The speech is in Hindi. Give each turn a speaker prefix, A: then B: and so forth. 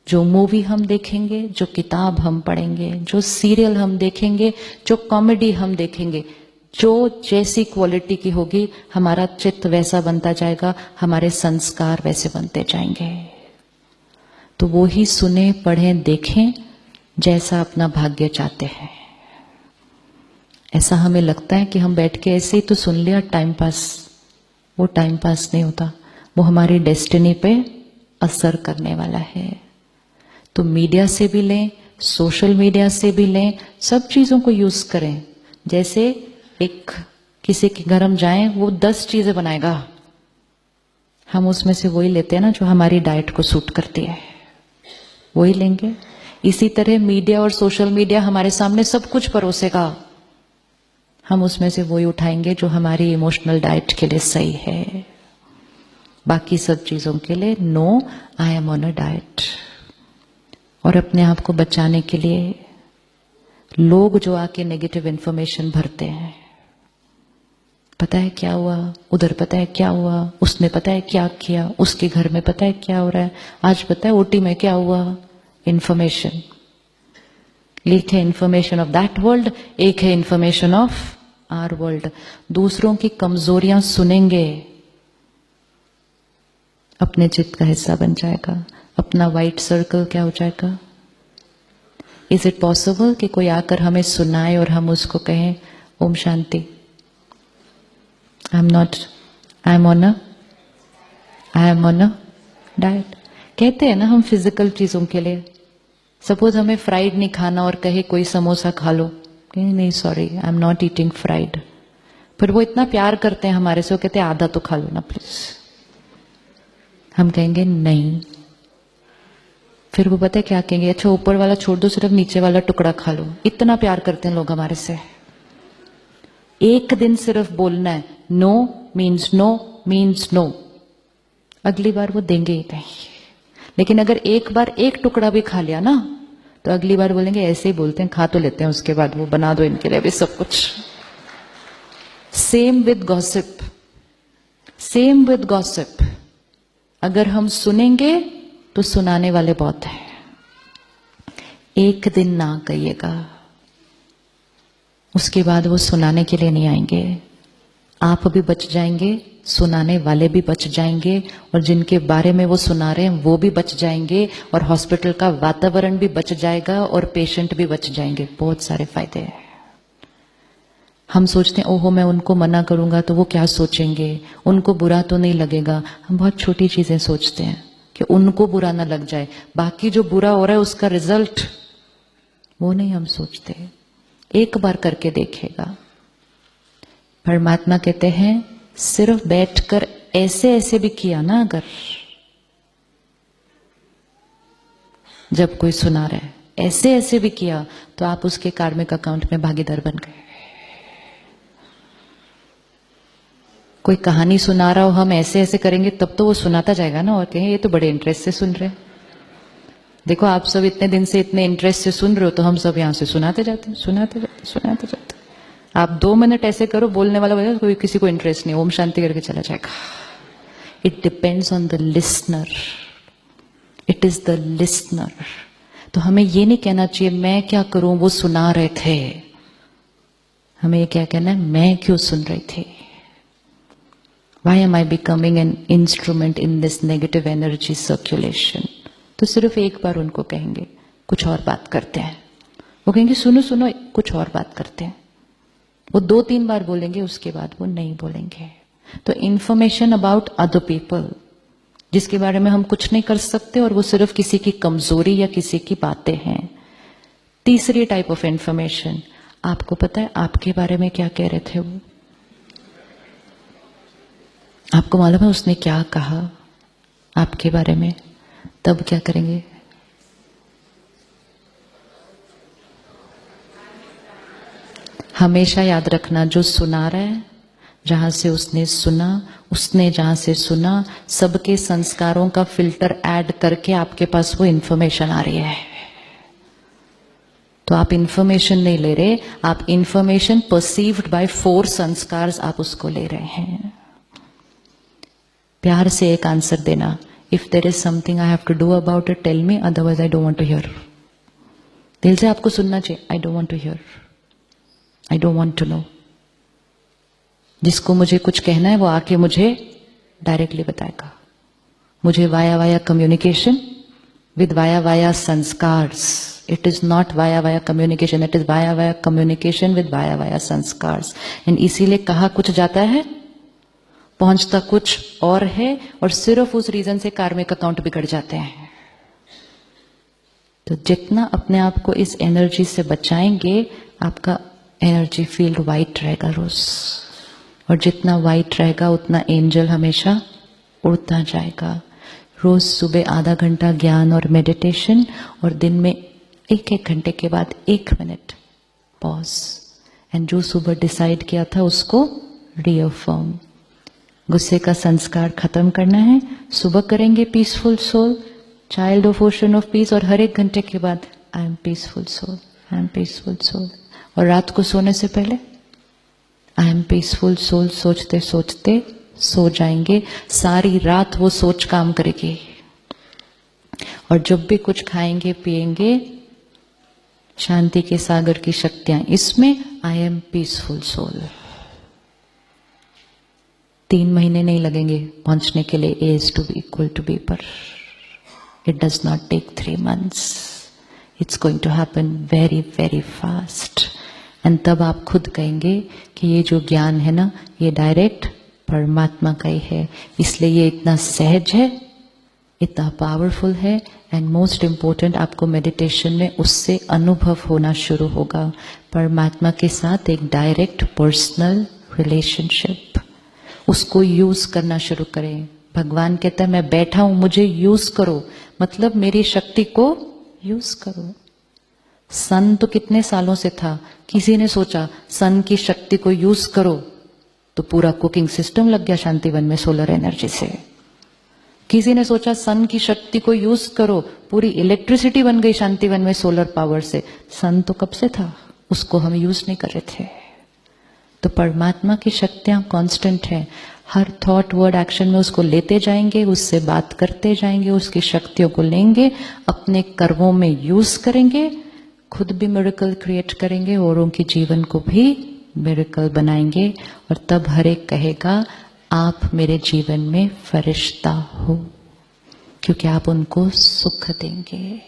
A: जो मूवी हम देखेंगे, जो किताब हम पढ़ेंगे, जो सीरियल हम देखेंगे, जो कॉमेडी हम देखेंगे, जो जैसी क्वालिटी की होगी हमारा चित्त वैसा बनता जाएगा, हमारे संस्कार वैसे बनते जाएंगे। तो वो ही सुने, पढ़ें, देखें जैसा अपना भाग्य चाहते हैं। ऐसा हमें लगता है कि हम बैठ के ऐसे ही तो सुन लिया टाइम पास, वो टाइम पास नहीं होता, वो हमारी डेस्टिनी पे असर करने वाला है। तो मीडिया से भी लें, सोशल मीडिया से भी लें, सब चीजों को यूज करें। जैसे एक किसी के घर हम जाएं, वो 10 चीजें बनाएगा, हम उसमें से वही लेते हैं ना जो हमारी डाइट को सूट करती है, वही लेंगे। इसी तरह मीडिया और सोशल मीडिया हमारे सामने सब कुछ परोसेगा, हम उसमें से वही उठाएंगे जो हमारी इमोशनल डाइट के लिए सही है। बाकी सब चीजों के लिए no, I am on a diet. और अपने आप को बचाने के लिए लोग जो आके नेगेटिव इंफॉर्मेशन भरते हैं, पता है क्या हुआ उधर, पता है क्या हुआ, उसने पता है क्या किया, उसके घर में पता है क्या हो रहा है, आज पता है ओटी में क्या हुआ। इंफॉर्मेशन, एक है इंफॉर्मेशन ऑफ दैट वर्ल्ड, एक है इंफॉर्मेशन ऑफ आवर वर्ल्ड। दूसरों की कमजोरियां सुनेंगे, अपने चित्त का हिस्सा बन जाएगा, अपना वाइट सर्कल क्या हो जाएगा। इज इट पॉसिबल कि कोई आकर हमें सुनाए और हम उसको कहें Om Shanti, I am on a diet. कहते हैं ना हम फिजिकल चीजों के लिए, सपोज हमें फ्राइड नहीं खाना और कहे कोई समोसा खा लो, नहीं sorry I am not eating fried. फिर वो इतना प्यार करते हैं हमारे से, वो कहते हैं आधा तो खा लो ना प्लीज। हम कहेंगे नहीं, फिर वो पता है क्या कहेंगे, अच्छा ऊपर वाला छोड़ दो, सिर्फ नीचे वाला टुकड़ा खा लो। इतना प्यार करते हैं लोग हमारे से। एक दिन सिर्फ बोलना है no means no means no, अगली बार वो देंगे ही नहीं। लेकिन अगर एक बार एक टुकड़ा भी खा लिया ना, तो अगली बार बोलेंगे ऐसे ही बोलते हैं, खा तो लेते हैं, उसके बाद वो बना दो इनके लिए भी सब कुछ। Same with gossip, same with gossip. अगर हम सुनेंगे तो सुनाने वाले बहुत हैं। एक दिन ना कहिएगा, उसके बाद वो सुनाने के लिए नहीं आएंगे। आप भी बच जाएंगे, सुनाने वाले भी बच जाएंगे, और जिनके बारे में वो सुना रहे हैं वो भी बच जाएंगे, और हॉस्पिटल का वातावरण भी बच जाएगा, और पेशेंट भी बच जाएंगे। बहुत सारे फायदे हैं। हम सोचते हैं ओहो मैं उनको मना करूंगा तो वो क्या सोचेंगे, उनको बुरा तो नहीं लगेगा। हम बहुत छोटी चीजें सोचते हैं कि उनको बुरा ना लग जाए, बाकी जो बुरा हो रहा है उसका रिजल्ट वो नहीं हम सोचते। एक बार करके देखेगा। परमात्मा कहते हैं सिर्फ बैठकर ऐसे ऐसे भी किया ना, अगर जब कोई सुना रहा है ऐसे ऐसे भी किया, तो आप उसके कार्मिक अकाउंट में भागीदार बन गए। कोई कहानी सुना रहा हो, हम ऐसे ऐसे करेंगे तब तो वो सुनाता जाएगा ना, और कहें ये तो बड़े इंटरेस्ट से सुन रहे। देखो आप सब इतने दिन से इतने इंटरेस्ट से सुन रहे हो, तो हम सब यहां से सुनाते जाते हैं, सुनाते जाते सुनाते जाते। आप 2 मिनट ऐसे करो, बोलने वाला बोलेगा, कोई किसी को इंटरेस्ट नहीं, ओम शांति करके चला जाएगा। It depends on the listener, it is the listener. तो हमें ये नहीं कहना चाहिए मैं क्या करूं, वो सुना रहे थे। हमें ये क्या कहना है, मैं क्यों सुन रही थी। Why am I becoming an instrument in this negative energy circulation? तो सिर्फ एक बार उनको कहेंगे, कुछ और बात करते हैं। वो कहेंगे सुनो सुनो, कुछ और बात करते हैं। वो 2-3 बार बोलेंगे, उसके बाद वो नहीं बोलेंगे। तो इंफॉर्मेशन अबाउट अदर पीपल, जिसके बारे में हम कुछ नहीं कर सकते, और वो सिर्फ किसी की कमजोरी या किसी की बातें हैं। तीसरी टाइप ऑफ इंफॉर्मेशन, आपको पता है आपके बारे में क्या कह रहे थे वो, आपको मालूम है उसने क्या कहा आपके बारे में, तब क्या करेंगे। हमेशा याद रखना, जो सुना रहा है, जहां से उसने सुना, उसने जहां से सुना, सबके संस्कारों का फिल्टर ऐड करके आपके पास वो इंफॉर्मेशन आ रही है। तो आप इंफॉर्मेशन नहीं ले रहे, आप इंफॉर्मेशन परसीव्ड बाय 4 संस्कार आप उसको ले रहे हैं। प्यार से एक आंसर देना, if there is something I have to do about it tell me, otherwise I don't want to hear. दिल से आपको सुनना चाहिए, I don't want to hear, I don't want to know. जिसको मुझे कुछ कहना है वो आके मुझे डायरेक्टली बताएगा। मुझे via communication with via sanskars. It is not via communication, it is via communication with via sanskars. And इसीलिए कहा कुछ जाता है, पहुंचता कुछ और है, और सिर्फ उस रीजन से कार्मिक अकाउंट बिगड़ जाते हैं। तो जितना अपने आप को इस एनर्जी से बचाएंगे, आपका एनर्जी फील्ड वाइट रहेगा रोज, और जितना वाइट रहेगा उतना एंजल हमेशा उड़ता जाएगा। रोज सुबह आधा घंटा ज्ञान और मेडिटेशन, और दिन में 1-1 घंटे के बाद 1 मिनट पॉज, एंड जो सुबह डिसाइड किया था उसको रीअफर्म। गुस्से का संस्कार खत्म करना है, सुबह करेंगे peaceful soul, child of ocean of peace, और हर 1 घंटे के बाद I am peaceful soul, I am peaceful soul. और रात को सोने से पहले आई एम पीसफुल सोल सोचते सोचते सो जाएंगे। सारी रात वो सोच काम करेगी, और जब भी कुछ खाएंगे पिएंगे, शांति के सागर की शक्तियां इसमें, आई एम पीसफुल सोल। 3 महीने नहीं लगेंगे पहुंचने के लिए A is to B equal to B पर। It does not take 3 months, it's going to happen very very fast. And तब आप खुद कहेंगे कि ये जो ज्ञान है ना, ये डायरेक्ट परमात्मा का ही है, इसलिए ये इतना सहज है, इतना पावरफुल है। एंड मोस्ट इम्पोर्टेंट, आपको मेडिटेशन में उससे अनुभव होना शुरू होगा, परमात्मा के साथ एक डायरेक्ट पर्सनल रिलेशनशिप। उसको यूज करना शुरू करें। भगवान कहता है मैं बैठा हूं, मुझे यूज करो, मतलब मेरी शक्ति को यूज करो। सन तो कितने सालों से था, किसी ने सोचा सन की शक्ति को यूज करो, तो पूरा कुकिंग सिस्टम लग गया शांतिवन में सोलर एनर्जी से। किसी ने सोचा सन की शक्ति को यूज करो, पूरी इलेक्ट्रिसिटी बन गई शांतिवन में सोलर पावर से। सन तो कब से था, उसको हम यूज नहीं कर रहे थे। तो परमात्मा की शक्तियां कांस्टेंट है, हर थॉट वर्ड एक्शन में उसको लेते जाएंगे, उससे बात करते जाएंगे, उसकी शक्तियों को लेंगे, अपने कर्मों में यूज करेंगे, खुद भी मिरेकल क्रिएट करेंगे, औरों के जीवन को भी मिरेकल बनाएंगे। और तब हर एक कहेगा आप मेरे जीवन में फरिश्ता हो, क्योंकि आप उनको सुख देंगे।